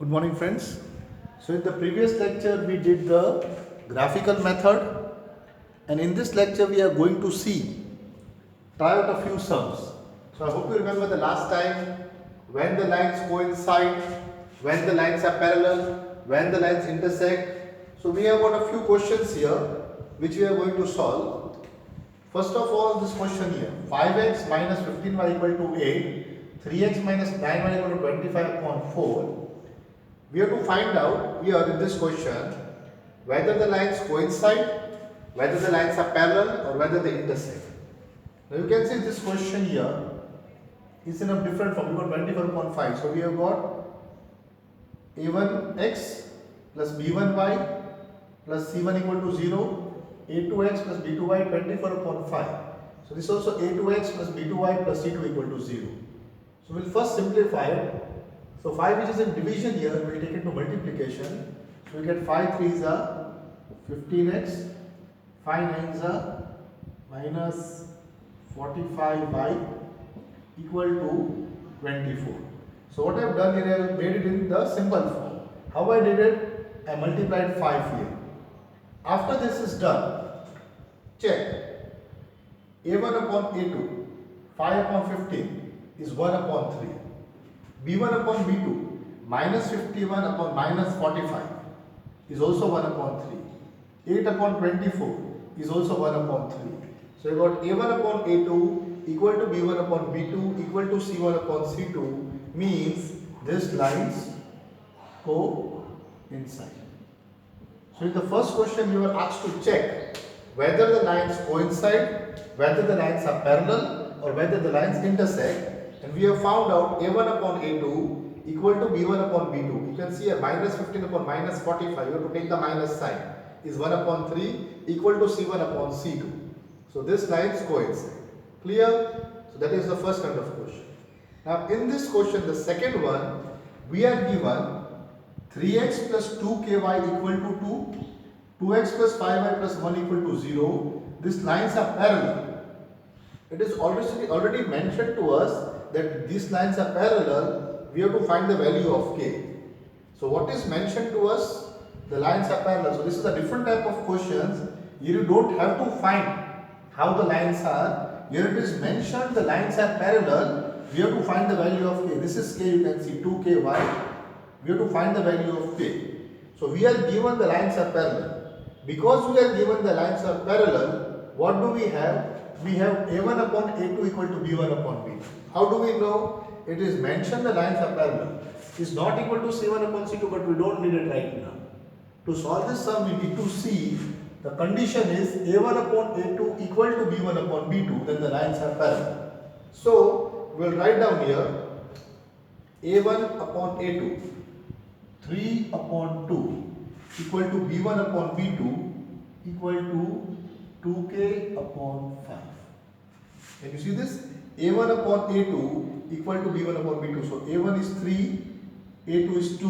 Good morning, friends. So in the previous lecture we did the graphical method, and in this lecture we are going to try out a few sums. So I hope you remember the last time when the lines coincide, when the lines are parallel, when the lines intersect. So we have got a few questions here which we are going to solve. First of all, this question here, 5x minus 15y equal to 8, 3x minus 9y equal to 25 upon 4. We have to find out here in this question whether the lines coincide, whether the lines are parallel, or whether they intersect. Now you can see this question here is in a different form. We got 24 upon 5. So we have got a1x plus b1y plus c1 equal to 0, a2x plus b2y 24 upon 5. So this is also a2x plus b2y plus c2 equal to 0. So we'll first simplify it. So 5 which is in division here, we'll take it to multiplication. So we get 5 3s are 15x, 5 9s are minus 45y equal to 24. So what I have done here, I have made it in the simple form. How I did it? I multiplied 5 here. After this is done, check a1 upon a2, 5 upon 15 is 1 upon 3. b1 upon b2 minus 51 upon minus 45 is also 1 upon 3. 8 upon 24 is also 1 upon 3. So you got a1 upon a2 equal to b1 upon b2 equal to c1 upon c2, means these lines coincide. So in the first question you are asked to check whether the lines coincide, whether the lines are parallel, or whether the lines intersect. And we have found out a1 upon a2 equal to b1 upon b2. You can see a minus 15 upon minus 45, you have to take the minus sign, is 1 upon 3 equal to c1 upon c2. So this lines coincide. Clear? So that is the first kind of question. Now in this question, the second one, we are given 3x plus 2ky equal to 2, 2x plus 5y plus 1 equal to 0. These lines are parallel. It is already mentioned to us that these lines are parallel. We have to find the value of k. So what is mentioned to us? The lines are parallel. So this is a different type of questions. Here you don't have to find how the lines are. Here it is mentioned the lines are parallel. We have to find the value of k. This is k, you can see 2ky. We have to find the value of k. So we are given the lines are parallel. Because we are given the lines are parallel, what do we have? We have a1 upon a2 equal to b1 upon b2. How do we know? It is mentioned the lines are parallel. It's not equal to c1 upon c2, but we don't need it right now. To solve this sum, we need to see the condition is a1 upon a2 equal to b1 upon b2, then the lines are parallel. So we'll write down here a1 upon a2, 3 upon 2 equal to b1 upon b2 equal to 2k upon 5. Can you see this? a1 upon a2 equal to b1 upon b2. So a1 is 3, a2 is 2,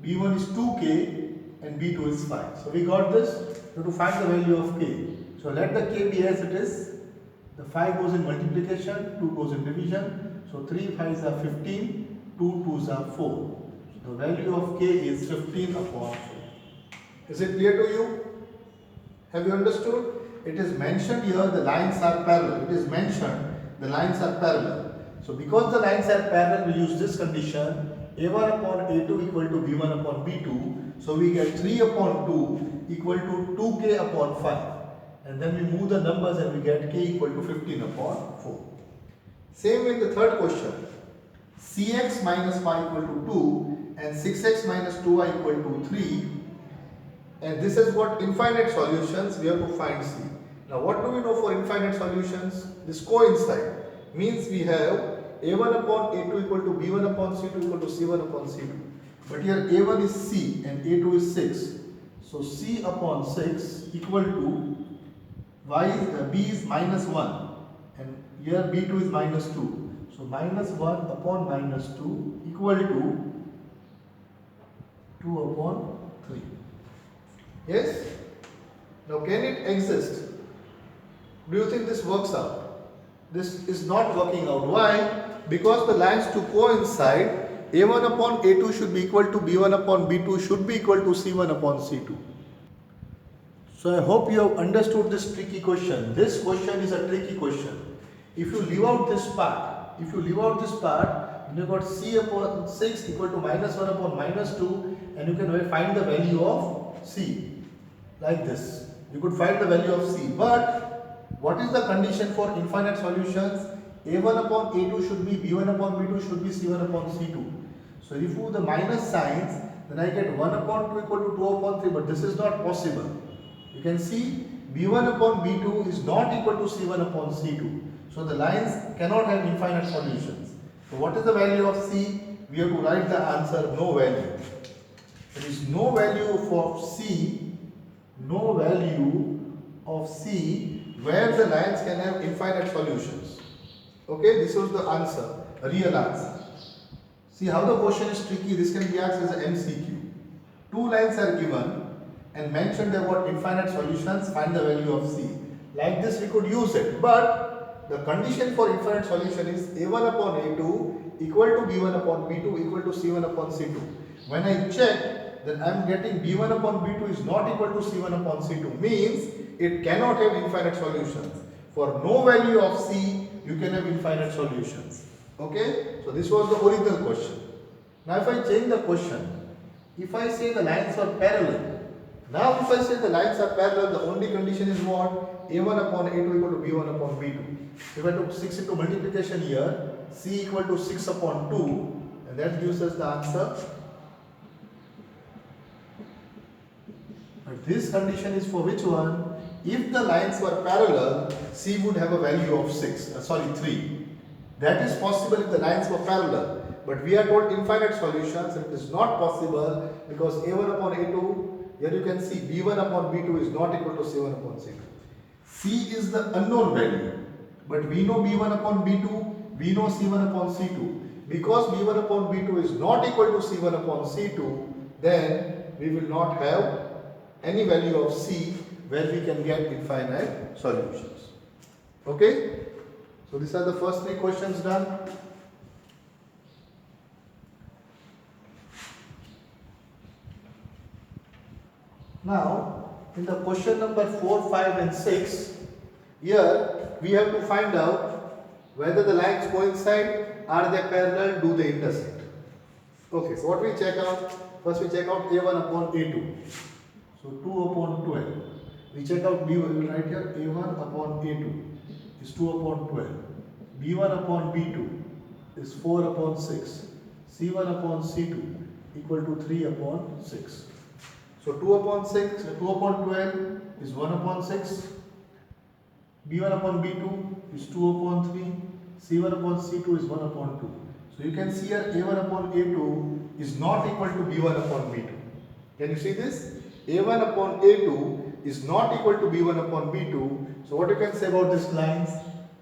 b1 is 2k, and b2 is 5. So we got this. We have to find the value of k. So let the k be as it is. The 5 goes in multiplication, 2 goes in division. So 3 5s are 15, 2 2s are 4. So the value of k is 15 upon 4. Is it clear to you? Have you understood? It is mentioned here the lines are parallel. It is mentioned the lines are parallel. So because the lines are parallel, we use this condition a1 upon a2 equal to b1 upon b2. So we get 3 upon 2 equal to 2k upon 5. And then we move the numbers and we get k equal to 15 upon 4. Same with the third question. Cx minus 5 equal to 2 and 6x minus 2y equal to 3. And this has got infinite solutions. We have to find C. Now what do we know for infinite solutions? This coincide. Means we have a1 upon a2 equal to b1 upon c2 equal to c1 upon c2. But here a1 is c and a2 is 6. So c upon 6 equal to b is minus 1. And here b2 is minus 2. So minus 1 upon minus 2 equal to 2 upon 3. Yes? Now can it exist? Do you think this works out? This is not working out. Why? Because the lines to coincide, A1 upon A2 should be equal to B1 upon B2 should be equal to C1 upon C2. So I hope you have understood this tricky question. This question is a tricky question. If you leave out this part, then you got C upon 6 equal to minus 1 upon minus 2, and you can find the value of C like this. You could find the value of C. But what is the condition for infinite solutions? A1 upon A2 should be B1 upon B2 should be C1 upon C2. So if you do the minus signs, then I get 1 upon 2 equal to 2 upon 3, but this is not possible. You can see B1 upon B2 is not equal to C1 upon C2. So the lines cannot have infinite solutions. So what is the value of C? We have to write the answer no value. There is no value for C, no value of C where the lines can have infinite solutions. Okay, this was the answer, a real answer. See how the question is tricky. This can be asked as an MCQ. Two lines are given and mentioned they've got infinite solutions, find the value of C. Like this we could use it, but the condition for infinite solution is A1 upon A2 equal to B1 upon B2 equal to C1 upon C2. When I check, then I am getting B1 upon B2 is not equal to C1 upon C2, means it cannot have infinite solutions. For no value of C, you can have infinite solutions. Okay, so this was the original question. Now if I change the question, if I say the lines are parallel, now if I say the lines are parallel, the only condition is what? A1 upon A2 equal to B1 upon B2. If I took 6 into multiplication here, C equal to 6 upon 2, and that gives us the answer. But this condition is for which one? If the lines were parallel, C would have a value of 3. That is possible if the lines were parallel. But we are told infinite solutions, it is not possible because A1 upon A2, here you can see B1 upon B2 is not equal to C1 upon C2. C is the unknown value, but we know B1 upon B2, we know C1 upon C2. Because B1 upon B2 is not equal to C1 upon C2, then we will not have any value of C where we can get infinite solutions. Okay? So these are the first 3 questions done. Now, in the question number 4, 5 and 6, here we have to find out whether the lines coincide, are they parallel, do they intersect. Okay, so what we check out? First we check out A1 upon A2. So 2 upon 12. We check out B1, we will write here A1 upon A2 is 2 upon 12. B1 upon B2 is 4 upon 6. C1 upon C2 equal to 3 upon 6. So 2 upon 12 is 1 upon 6. B1 upon B2 is 2 upon 3. C1 upon C2 is 1 upon 2. So you can see here A1 upon A2 is not equal to B1 upon B2. Can you see this? A1 upon A2 is not equal to B1 upon B2. So what you can say about these lines?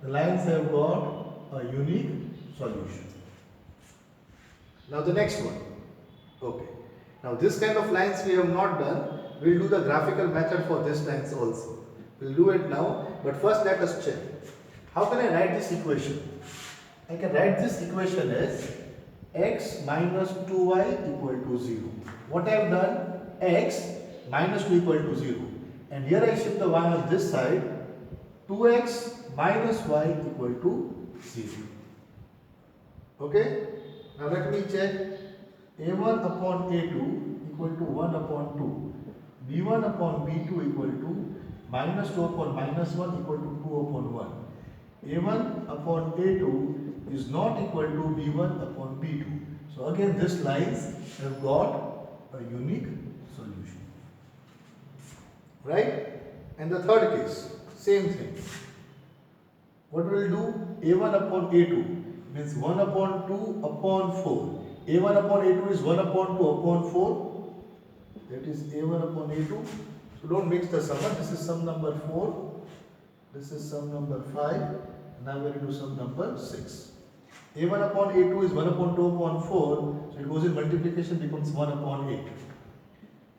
The lines have got a unique solution. Now the next one. Okay. Now this kind of lines we have not done. We will do the graphical method for these lines also. We will do it now. But first let us check. How can I write this equation? I can write this equation as x minus 2y equal to 0. What I have done? X minus 2 equal to 0. And here I shift the y on this side. 2x minus y equal to 0. Okay? Now let me check. A1 upon A2 equal to 1 upon 2. B1 upon B2 equal to minus 2 upon minus 1 equal to 2 upon 1. A1 upon A2 is not equal to B1 upon B2. So again these lines have got a unique solution. Right? And the third case, same thing. What we will do? A1 upon A2 means 1 upon 2 upon 4. A1 upon A2 is 1 upon 2 upon 4. That is A1 upon A2. So don't mix the sum. This is sum number 4. This is sum number 5. Now we will do sum number 6. A1 upon A2 is 1 upon 2 upon 4. So it goes in multiplication, becomes 1 upon 8.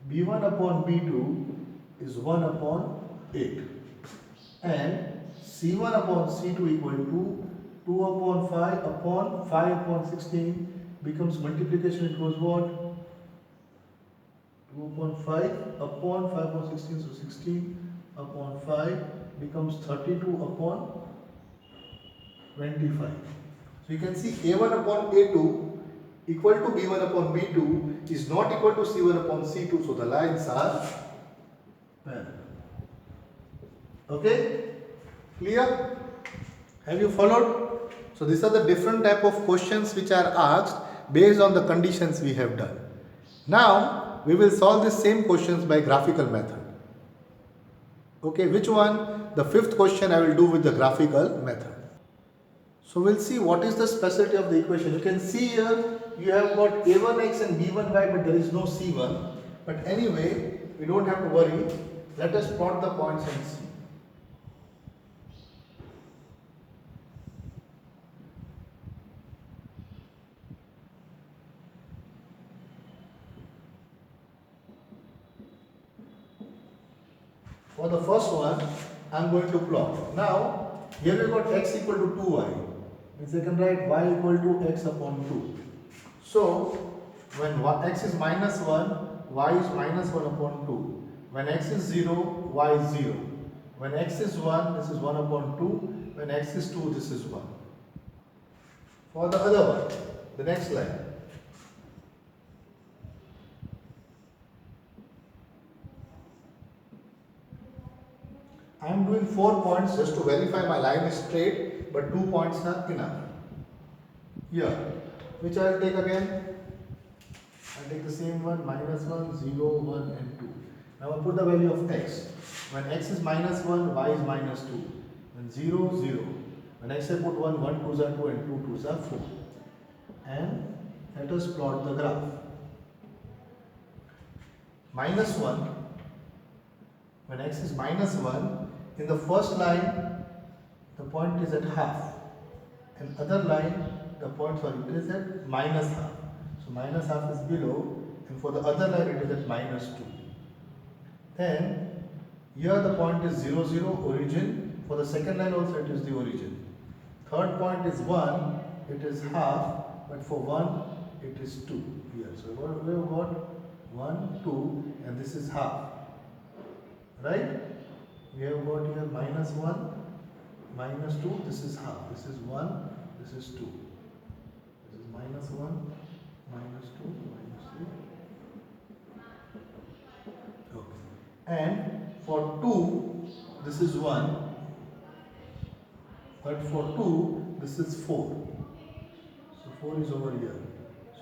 B1 upon B2 is 1 upon 8. And C1 upon C2 equal to 2 upon 5 upon 16. becomes multiplication, it goes what? 2 upon 5 upon 5 upon 16, so 16 upon 5 becomes 32 upon 25. So you can see A1 upon A2 equal to B1 upon B2 is not equal to C1 upon C2, so the lines are parallel. Okay? Clear? Have you followed? So these are the different type of questions which are asked based on the conditions we have done. Now we will solve the same questions by graphical method. Okay, which one? The fifth question I will do with the graphical method. So we'll see what is the specificity of the equation. You can see here you have got a1x and b1y, but there is no c1. But anyway, we don't have to worry. Let us plot the points and see. For the first one, I am going to plot. Now, here we got x equal to 2y. Means I can write y equal to x upon 2. So, when x is minus 1, y is minus 1 upon 2. When x is 0, y is 0. When x is 1, this is 1 upon 2. When x is 2, this is 1. For the other one, the next line. I am doing 4 points just to verify my line is straight, but 2 points are enough. Here, which I will take again? I will take the same one, minus 1, 0, 1 and 2. Now I will put the value of x. When x is minus 1, y is minus 2. When 0, 0. When x I put 1, 1 2s are 2 and 2 2s are 4. And let us plot the graph. Minus 1. When x is minus 1, in the first line, the point is at half. And other line, the point it is at minus half. So minus half is below, and for the other line it is at minus 2. Then, here the point is 0, 0, origin. For the second line also it is the origin. Third point is 1, it is half, but for 1 it is 2 here. So we have got 1, 2, and this is half. Right? We have got here minus 1, minus 2, this is half. This is 1, this is 2. This is minus 1, minus 2, minus 3. Okay. And for 2, this is 1. But for 2, this is 4. So 4 is over here.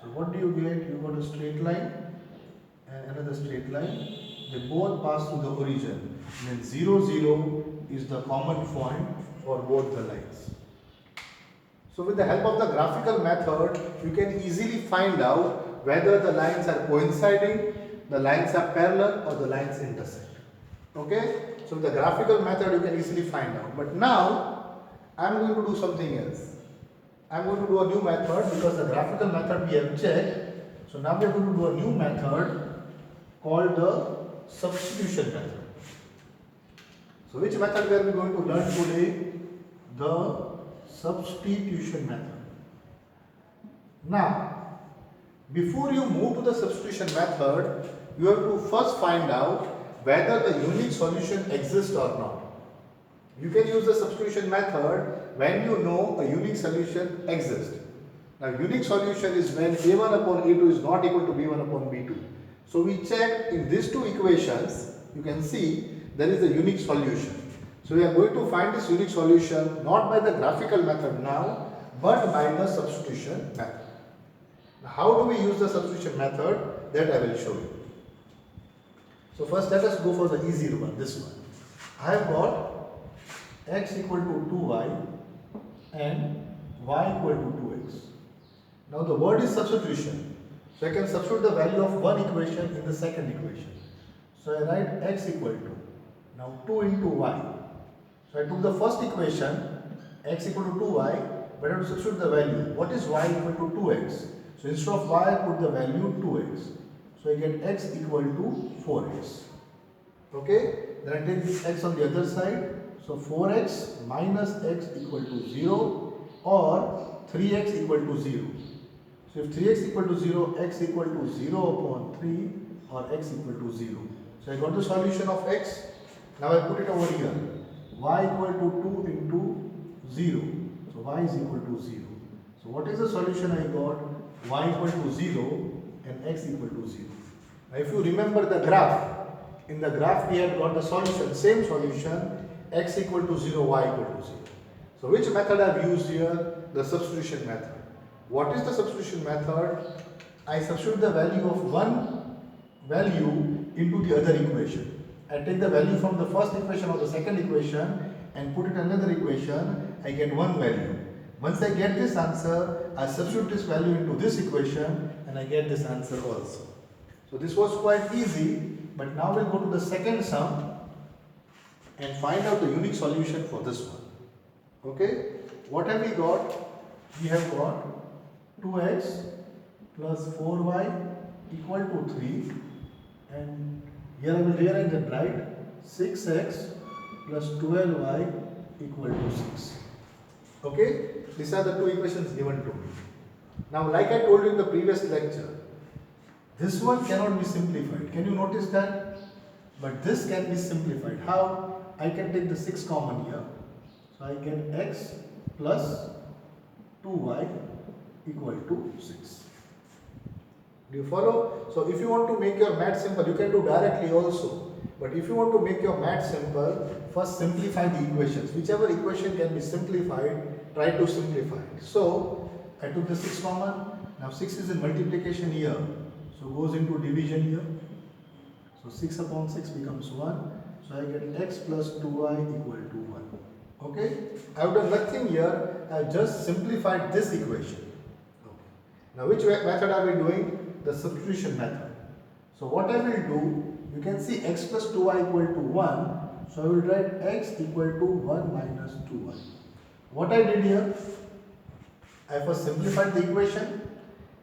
So what do you get? You got a straight line and another straight line. They both pass through the origin. And then 0, 0 is the common point for both the lines. So with the help of the graphical method, you can easily find out whether the lines are coinciding, the lines are parallel, or the lines intersect. Okay? So with the graphical method, you can easily find out. But now, I am going to do something else. I am going to do a new method because the graphical method we have checked. So now we are going to do a new method called the substitution method. So which method we are going to learn today? The substitution method. Now, before you move to the substitution method, you have to first find out whether the unique solution exists or not. You can use the substitution method when you know a unique solution exists. Now, unique solution is when a1 upon a2 is not equal to b1 upon b2. So we check in these two equations, you can see there is a unique solution. So we are going to find this unique solution not by the graphical method now, but by the substitution method. Now how do we use the substitution method? That I will show you. So first let us go for the easier one, this one. I have got x equal to 2y and y equal to 2x. Now the word is substitution. So I can substitute the value of one equation in the second equation. So I write x equal to, now 2 into y. So I took the first equation, x equal to 2y, but I have to substitute the value. What is y equal to 2x? So instead of y, I put the value 2x. So I get x equal to 4x. Okay? Then I take this x on the other side. So 4x minus x equal to 0 or 3x equal to 0. So if 3x equal to 0, x equal to 0 upon 3 or x equal to 0. So I got the solution of x. Now I put it over here. Y equal to 2 into 0. So y is equal to 0. So what is the solution I got? Y equal to 0 and x equal to 0. Now if you remember the graph, in the graph we had got the solution, same solution, x equal to 0, y equal to 0. So which method I have used here? The substitution method. What is the substitution method? I substitute the value of one value into the other equation. I take the value from the first equation or the second equation and put it in another equation, I get one value. Once I get this answer, I substitute this value into this equation and I get this answer also. So this was quite easy, but now we'll go to the second sum and find out the unique solution for this one. Okay, what have we got? We have got 2x plus 4y equal to 3, and here I will rearrange it, right? 6x plus 12y equal to 6. Okay, these are the two equations given to me. Now, like I told you in the previous lecture, this one cannot be simplified. Can you notice that? But this can be simplified. How? I can take the 6 common here. So I get x plus 2y equal to 6. Do you follow? So if you want to make your math simple, you can do directly also. But if you want to make your math simple, first simplify the equations. Whichever equation can be simplified, try to simplify it. So I took the 6 common. Now 6 is in multiplication here. So goes into division here. So 6 upon 6 becomes 1. So I get x plus 2y equal to 1. Okay? I have done nothing here. I have just simplified this equation. Okay. Now which method are we doing? The substitution method. So what I will do, you can see x plus 2y equal to 1. So I will write x equal to 1 minus 2y. What I did here, I first simplified the equation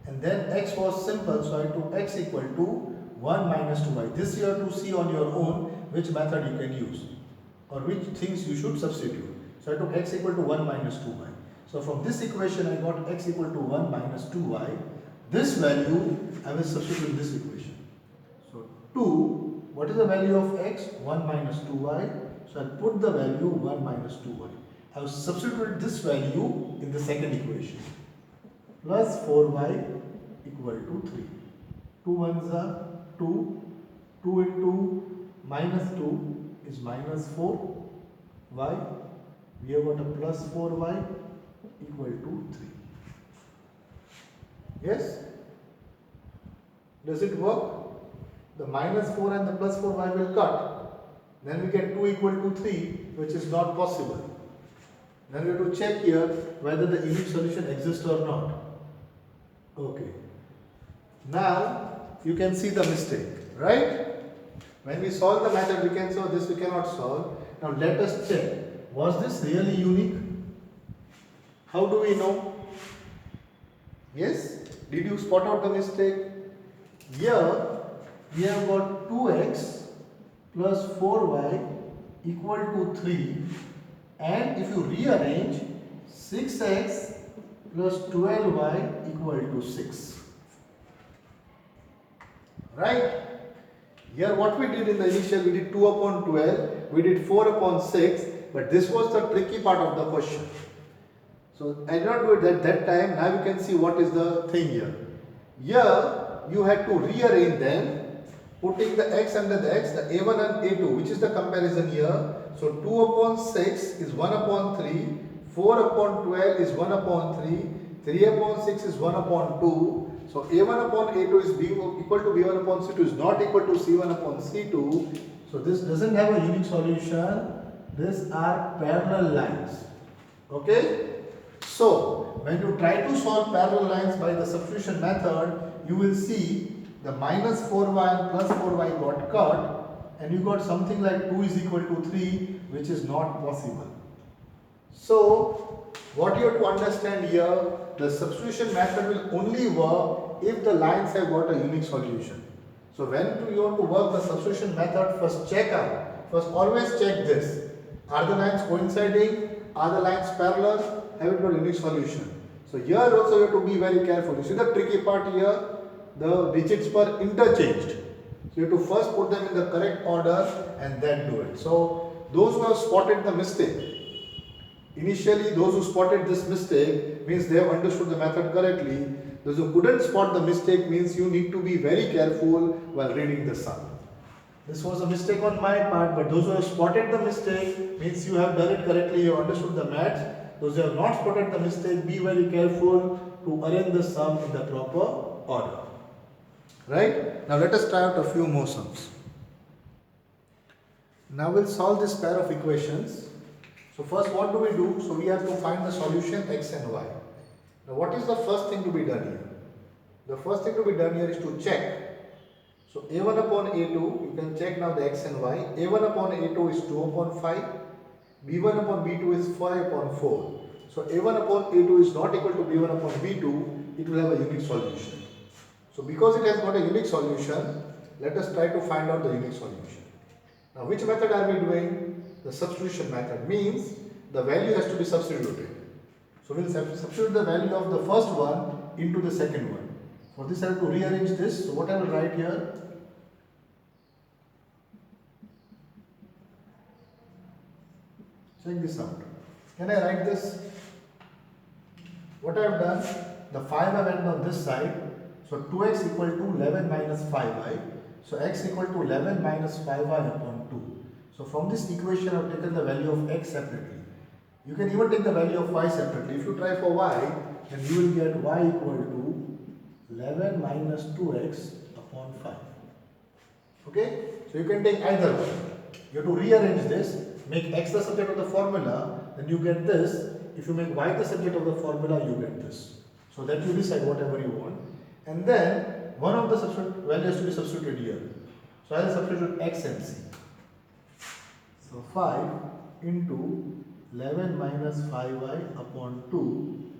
and then x was simple. So I took x equal to 1 minus 2y. This you have to see on your own which method you can use or which things you should substitute. So I took x equal to 1 minus 2y. So from this equation I got x equal to 1 minus 2y. This value I will substitute in this equation. So 2, what is the value of x? 1 minus 2y. So I put the value 1 minus 2y. I have substituted this value in the second equation. Plus 4y equal to 3. 2 ones are 2. 2 into minus 2 is minus 4y. We have got a plus 4y equal to 3. Yes? Does it work? The minus 4 and the plus 4y will cut. Then we get 2 equal to 3, which is not possible. Then we have to check here whether the unique solution exists or not. Okay. Now you can see the mistake, right? When we solve the method, we can solve this, we cannot solve. Now let us check. Was this really unique? How do we know? Yes? Did you spot out the mistake? Here we have got 2x plus 4y equal to 3, and if you rearrange, 6x plus 12y equal to 6. Right? Here what we did in the initial, we did 2 upon 12, we did 4 upon 6, but this was the tricky part of the question. So I did not do it at that time. Now you can see what is the thing here. Here you had to rearrange them, putting the x under the x, the a1 and a2, which is the comparison here. So 2 upon 6 is 1 upon 3, 4 upon 12 is 1 upon 3, 3 upon 6 is 1 upon 2. So a1 upon a2 is equal to b1 upon c2 is not equal to c1 upon c2. So this doesn't have a unique solution. These are parallel lines. Okay? So when you try to solve parallel lines by the substitution method, you will see the minus 4y and plus 4y got cut, and you got something like 2 is equal to 3, which is not possible. So what you have to understand here, the substitution method will only work if the lines have got a unique solution. So when you want to work the substitution method, first check out. First always check this. Are the lines coinciding? Are the lines parallel? Have it got a unique solution? So here also you have to be very careful. You see the tricky part here, the digits were interchanged. So you have to first put them in the correct order and then do it. So those who have spotted the mistake, initially those who spotted this mistake means they have understood the method correctly. Those who couldn't spot the mistake means you need to be very careful while reading the sum. This was a mistake on my part, but those who have spotted the mistake means you have done it correctly, you have understood the maths. Those who have not spotted the mistake, be very careful to arrange the sum in the proper order. Right? Now let us try out a few more sums. Now we'll solve this pair of equations. So first what do we do? So we have to find the solution x and y. Now what is the first thing to be done here? The first thing to be done here is to check. So a1 upon a2, you can check now the x and y. a1 upon a2 is 2 upon 5. b1 upon b2 is 5 upon 4. So a1 upon a2 is not equal to b1 upon b2. It will have a unique solution. So because it has got a unique solution, let us try to find out the unique solution. Now which method are we doing? The substitution method means the value has to be substituted. So we will substitute the value of the first one into the second one. For this I have to rearrange this. So what I will write here? Check this out. Can I write this? What I have done, the 5 I went on this side. So 2x equal to 11 minus 5y. So x equal to 11 minus 5y upon 2. So from this equation I have taken the value of x separately. You can even take the value of y separately. If you try for y, then you will get y equal to 11 minus 2x upon 5. Okay? So you can take either one. You have to rearrange this. Make x the subject of the formula, then you get this. If you make y the subject of the formula, you get this. So that you decide whatever you want. And then one of the values has to be substituted here. So I will substitute x and c. So 5 into 11 minus 5y upon 2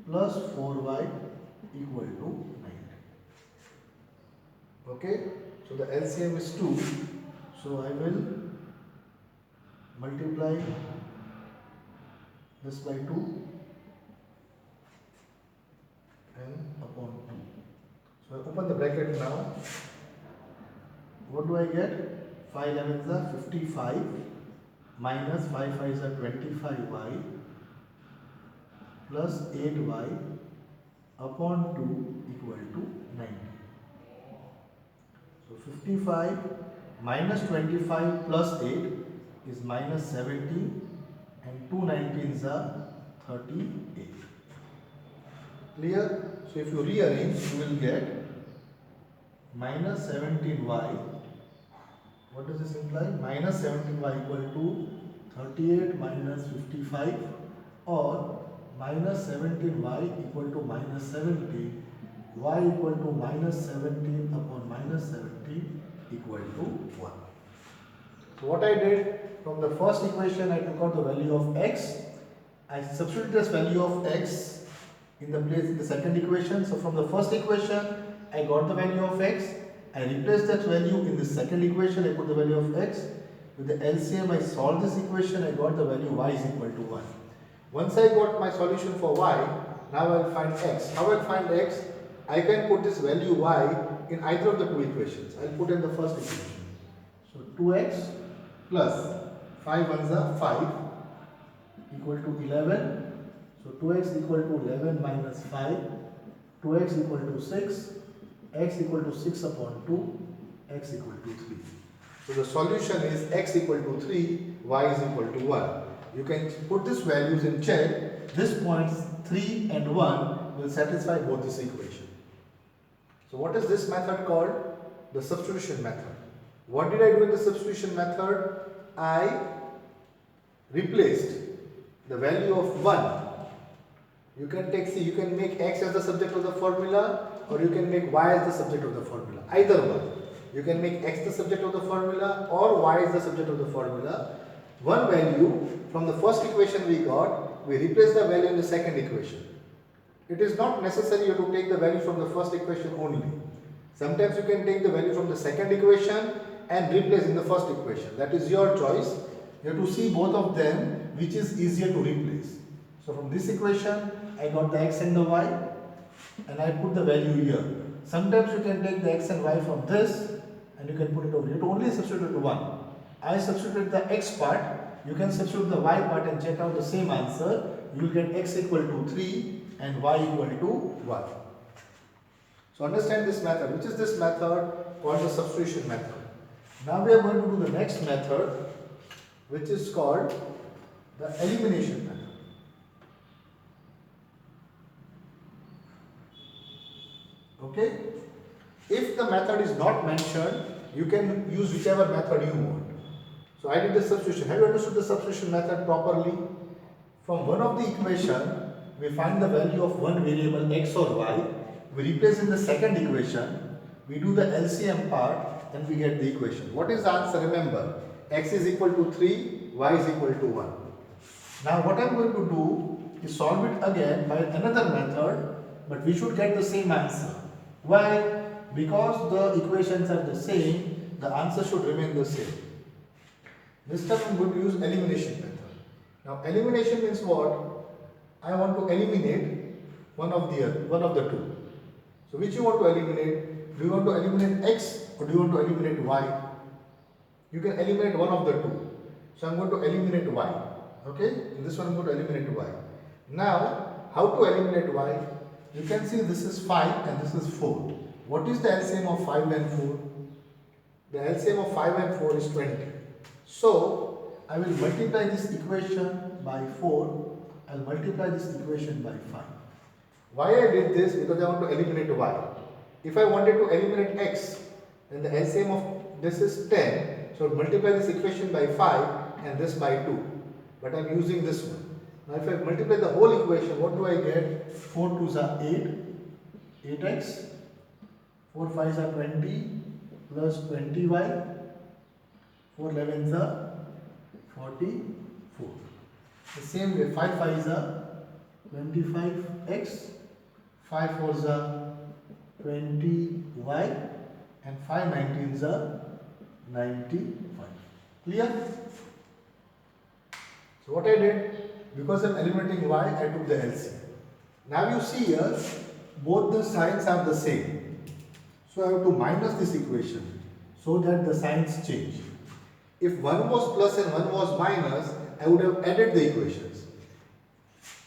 plus 4y equal to 90. Okay? So the LCM is 2. So I will multiply this by 2 and upon 2. So I open the bracket now. What do I get? 5 11s are 55 minus 5 5s are 25y plus 8y upon 2 equal to 90. So 55 minus 25 plus 8 is minus 17 and 2 19s are 38. Clear? So if you rearrange, you will get minus 17y. What does this imply? Minus 17y equal to 38 minus 55 or minus 17y equal to minus 17, y equal to minus 17 upon minus 17 equal to 1. So what I did, from the first equation I took out the value of x. I substituted this value of x in the place in the second equation. So from the first equation I got the value of x. I replaced that value in the second equation. I put the value of x. With the LCM I solved this equation. I got the value y is equal to 1. Once I got my solution for y, now I will find x. How I will find x? I can put this value y in either of the two equations. I will put in the first equation. So 2x plus 5 ones are 5 equal to 11. So 2x equal to 11 minus 5. 2x equal to 6. X equal to 6 upon 2. X equal to 3. So the solution is x equal to 3, y is equal to 1. You can put these values in check. This points 3 and 1 will satisfy both this equation. So what is this method called? The substitution method. What did I do in the substitution method? I replaced the value of 1. You can take, see, you can make x as the subject of the formula or you can make y as the subject of the formula. Either one. You can make x the subject of the formula or y is the subject of the formula. One value from the first equation we got, we replace the value in the second equation. It is not necessary you have to take the value from the first equation only. Sometimes you can take the value from the second equation and replace in the first equation. That is your choice. You have to see both of them which is easier to replace. So from this equation I got the x and the y, and I put the value here. Sometimes you can take the x and y from this and you can put it over. You only substitute 1. I substitute the x part, you can substitute the y part and check out the same answer. You will get x equal to 3 and y equal to 1. So understand this method, which is this method called the substitution method. Now we are going to do the next method, which is called the elimination method. Okay? If the method is not mentioned, you can use whichever method you want. So I did the substitution. Have you understood the substitution method properly? From one of the equation, we find the value of one variable x or y. We replace in the second equation. We do the LCM part and we get the equation. What is the answer? Remember, x is equal to 3, y is equal to 1. Now what I am going to do is solve it again by another method, but we should get the same answer. Why? Because the equations are the same, the answer should remain the same. This time I am going to use elimination method. Now elimination means what? I want to eliminate one of the two. So which you want to eliminate? Do you want to eliminate x or do you want to eliminate y? You can eliminate one of the two. So I am going to eliminate y. Okay? In this one I am going to eliminate y. Now, how to eliminate y? You can see this is 5 and this is 4. What is the LCM of 5 and 4? The LCM of 5 and 4 is 20. So, I will multiply this equation by 4. I will multiply this equation by 5. Why I did this? Because I want to eliminate y. If I wanted to eliminate x, then the LCM of this is 10. So, multiply this equation by 5 and this by 2. But I am using this one. Now, if I multiply the whole equation, what do I get? 4 2s are 8, 8x, 4 5s are 20, plus 20y, 4 11s are 44. The same way, 5 5s are 25x, 5 4s are 20y, and 5 19s are 95. Clear? So what I did, because I am eliminating y, I took the LCM. Now you see here, both the signs are the same. So I have to minus this equation so that the signs change. If one was plus and one was minus, I would have added the equations.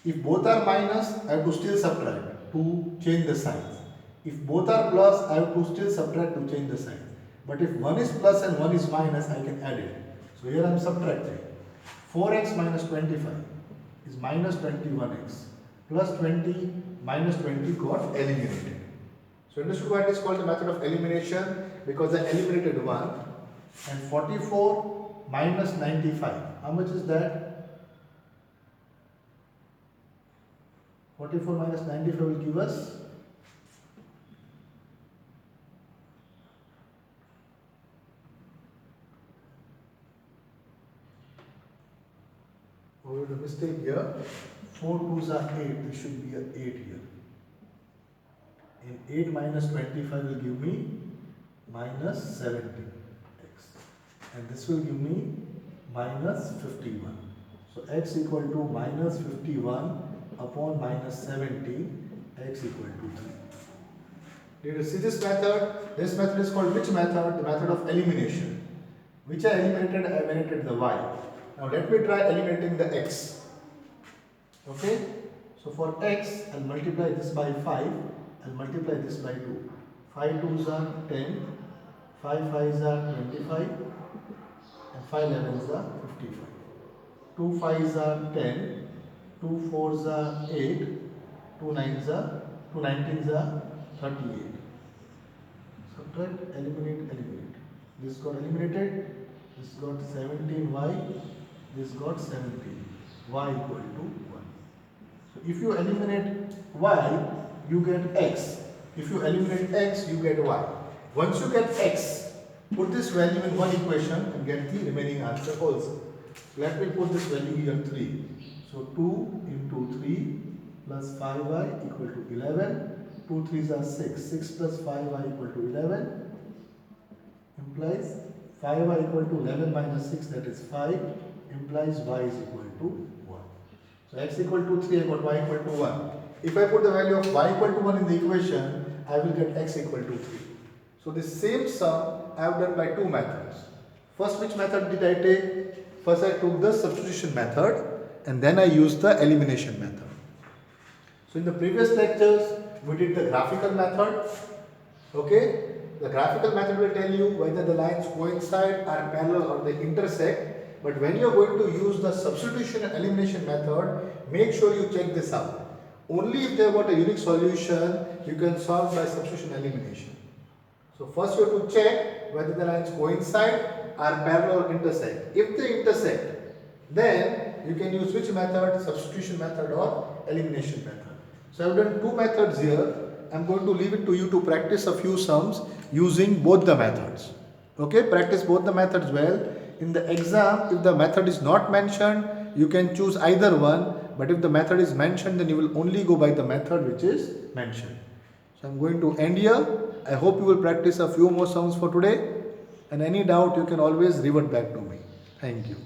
If both are minus, I have to still subtract to change the signs. If both are plus, I have to still subtract to change the sign. But if one is plus and one is minus, I can add it. So here I am subtracting. 4x minus 25 is minus 21x. Plus 20 minus 20 got eliminated. So understood why it is called the method of elimination? Because I eliminated 1. And 44 minus 95. How much is that? 44 minus 95 will give us 4 2s are 8. This should be a 8 here. And 8 minus 25 will give me minus 17x. And this will give me minus 51. So x equal to minus 51 upon minus 17, x equal to 3. Did you see this method? This method is called which method? The method of elimination. Which I eliminated? I eliminated the y. Now let me try eliminating the x. Okay? So for x, I'll multiply this by 5. I'll multiply this by 2. 5 2s are 10. 5 5s are 25. And 5 11s are 55. 2 5s are 10. 2 4s are 8. 2 19s are 38. Subtract, eliminate, eliminate. This got eliminated. This got 17y. This got 17. Y equal to 1. So if you eliminate y, you get x. If you eliminate x, you get y. Once you get x, put this value in one equation and get the remaining answer also. Let me put this value here 3. So 2 into 3 plus 5y equal to 11. 2 3s are 6. 6 plus 5y equal to 11 implies 5y equal to 11 minus 6, that is 5, implies y is equal to 1. So x equal to 3, I got y equal to 1. If I put the value of y equal to 1 in the equation, I will get x equal to 3. So the same sum I have done by two methods. First, which method did I take? First I took the substitution method and then I used the elimination method. So in the previous lectures, we did the graphical method. Okay, the graphical method will tell you whether the lines coincide, are parallel or they intersect. But when you are going to use the substitution and elimination method, make sure you check this out. Only if they have got a unique solution, you can solve by substitution and elimination. So first you have to check whether the lines coincide, are parallel or intersect. If they intersect, then you can use which method? Substitution method or elimination method. So I have done two methods here. I am going to leave it to you to practice a few sums using both the methods. Okay, practice both the methods well. In the exam, if the method is not mentioned, you can choose either one. But if the method is mentioned, then you will only go by the method which is mentioned. So I am going to end here. I hope you will practice a few more sums for today. And any doubt, you can always revert back to me. Thank you.